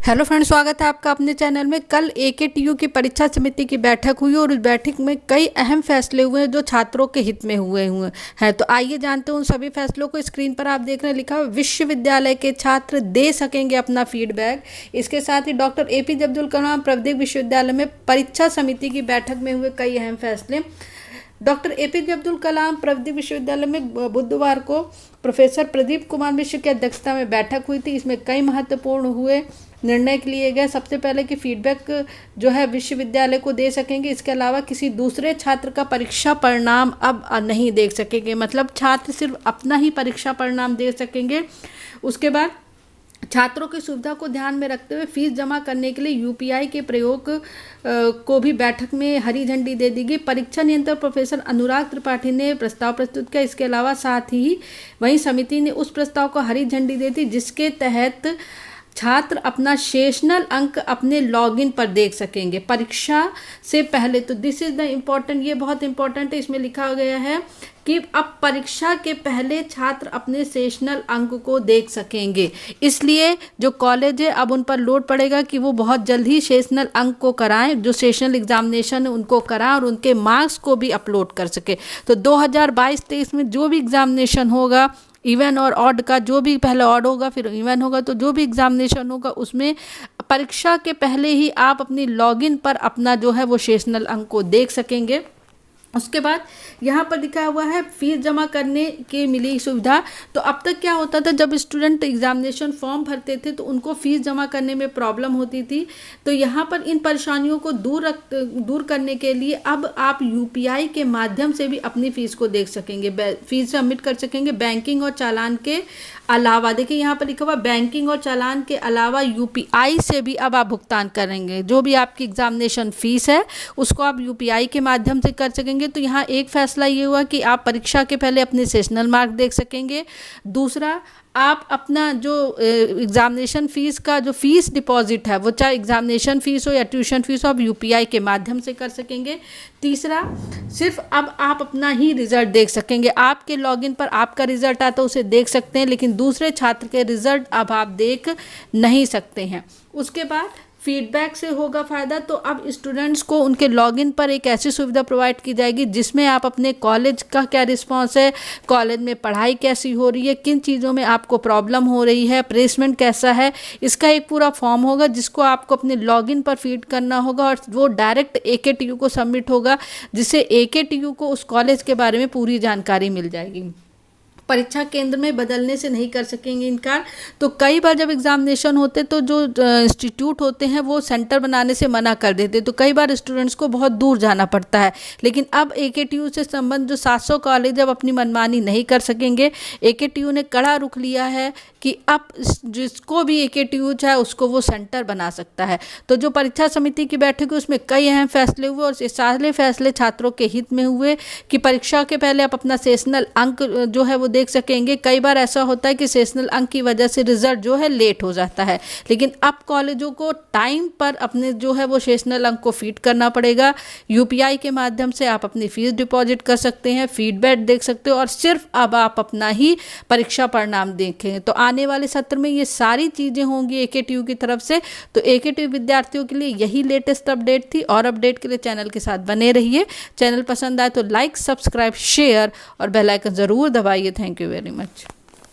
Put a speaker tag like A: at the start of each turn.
A: Hello friends, स्वागत है आपका अपने चैनल में। कल एकेटीयू की परीक्षा समिति की बैठक हुई और उस बैठक में कई अहम फैसले हुए हैं जो छात्रों के हित में हुए हैं। तो आइए जानते हैं उन सभी फैसलों को। स्क्रीन पर आप देख रहे हैं, लिखा हुआ विश्वविद्यालय के छात्र दे सकेंगे अपना फीडबैक। इसके साथ ही डॉक्टर एपीजे अब्दुल कलाम प्राविधिक विश्वविद्यालय में परीक्षा समिति की बैठक में हुए कई अहम फैसले। डॉक्टर एपीजे अब्दुल कलाम प्राविधिक विश्वविद्यालय में बुधवार को प्रोफेसर प्रदीप कुमार मिश्र की अध्यक्षता में बैठक हुई थी। इसमें कई महत्वपूर्ण हुए निर्णय लिए गए। सबसे पहले कि फीडबैक जो है विश्वविद्यालय को दे सकेंगे। इसके अलावा किसी दूसरे छात्र का परीक्षा परिणाम अब नहीं देख सकेंगे, मतलब छात्र सिर्फ अपना ही परीक्षा परिणाम दे सकेंगे। उसके बाद छात्रों की सुविधा को ध्यान में रखते हुए फीस जमा करने के लिए यूपीआई के प्रयोग को भी बैठक में हरी झंडी दे दी गई। परीक्षा नियंत्रक प्रोफेसर अनुराग त्रिपाठी ने प्रस्ताव प्रस्तुत किया। इसके अलावा साथ ही वहीं समिति ने उस प्रस्ताव को हरी झंडी दे दी जिसके तहत छात्र अपना सेशनल अंक अपने लॉगिन पर देख सकेंगे परीक्षा से पहले। तो दिस इज द इम्पोर्टेंट, ये बहुत इंपॉर्टेंट है। इसमें लिखा गया है कि अब परीक्षा के पहले छात्र अपने सेशनल अंक को देख सकेंगे। इसलिए जो कॉलेज है अब उन पर लोड पड़ेगा कि वो बहुत जल्द ही सेशनल अंक को कराएं, जो सेशनल एग्जामिनेशन है उनको कराएं और उनके मार्क्स को भी अपलोड कर सके। तो 2022-23 में जो भी एग्जामिनेशन होगा, इवन और ऑड का, जो भी पहले ऑड होगा फिर इवन होगा, तो जो भी एग्जामिनेशन होगा उसमें परीक्षा के पहले ही आप अपनी लॉगिन पर अपना जो है वो सेशनल अंक को देख सकेंगे। उसके बाद यहाँ पर लिखा हुआ है फीस जमा करने की मिली सुविधा। तो अब तक क्या होता था, जब स्टूडेंट एग्जामिनेशन फॉर्म भरते थे तो उनको फीस जमा करने में प्रॉब्लम होती थी। तो यहाँ पर इन परेशानियों को दूर करने के लिए अब आप यूपीआई के माध्यम से भी अपनी फीस को देख सकेंगे, फीस सबमिट कर सकेंगे। बैंकिंग और चालान के अलावा, देखिए यहाँ पर लिखा हुआ बैंकिंग और चालान के अलावा यूपीआई से भी अब आप भुगतान करेंगे। जो भी आपकी एग्जामिनेशन फीस है उसको आप यूपीआई के माध्यम से कर सकेंगे। तो यहाँ एक फैसला ये हुआ कि आप परीक्षा के पहले अपने सेशनल मार्क देख सकेंगे। दूसरा, आप अपना जो एग्जामिनेशन फीस का जो फीस डिपॉजिट है, वो चाहे एग्जामिनेशन फीस हो या ट्यूशन फीस हो, आप यूपीआई के माध्यम से कर सकेंगे। तीसरा, सिर्फ अब आप अपना ही रिजल्ट देख सकेंगे। आपके लॉगिन पर आपका रिजल्ट आता है उसे देख सकते हैं, लेकिन दूसरे छात्र के रिजल्ट अब आप देख नहीं सकते हैं। उसके बाद फीडबैक से होगा फ़ायदा। तो अब स्टूडेंट्स को उनके लॉगिन पर एक ऐसी सुविधा प्रोवाइड की जाएगी जिसमें आप अपने कॉलेज का क्या रिस्पांस है, कॉलेज में पढ़ाई कैसी हो रही है, किन चीज़ों में आपको प्रॉब्लम हो रही है, प्लेसमेंट कैसा है, इसका एक पूरा फॉर्म होगा जिसको आपको अपने लॉगिन पर फीड करना होगा और वो डायरेक्ट एकेटीयू को सबमिट होगा, जिससे एकेटीयू को उस कॉलेज के बारे में पूरी जानकारी मिल जाएगी। परीक्षा केंद्र में बदलने से नहीं कर सकेंगे इनकार। तो कई बार जब एग्जामिनेशन होते तो जो इंस्टीट्यूट होते हैं वो सेंटर बनाने से मना कर देते, तो कई बार स्टूडेंट्स को बहुत दूर जाना पड़ता है। लेकिन अब एकेटीयू से संबंध जो 700 कॉलेज अब अपनी मनमानी नहीं कर सकेंगे। एकेटीयू ने कड़ा रुख लिया है कि अब जिसको भी एकेटीयू चाहे उसको वो सेंटर बना सकता है। तो जो परीक्षा समिति की बैठक हुई उसमें कई अहम फैसले हुए और ये सारे फैसले छात्रों के हित में हुए कि परीक्षा के पहले आप अपना सेशनल अंक जो है वो देख सकेंगे। कई बार ऐसा होता है कि सेशनल अंक की वजह से रिजल्ट जो है लेट हो जाता है, लेकिन अब कॉलेजों को टाइम पर अपने जो है वो सेशनल अंक को फीड करना पड़ेगा। यूपीआई के माध्यम से आप अपनी फीस डिपॉजिट कर सकते हैं, फीडबैक देख सकते हो और सिर्फ अब आप अपना ही परीक्षा परिणाम देखेंगे। तो आने वाले सत्र में ये सारी चीज़ें होंगी एकेटीयू की तरफ से। तो एकेटीयू विद्यार्थियों के लिए यही लेटेस्ट अपडेट थी और अपडेट के लिए चैनल के साथ बने रहिए। चैनल पसंद आए तो लाइक, सब्सक्राइब, शेयर और बेल आइकन ज़रूर दबाइए। Thank you very much.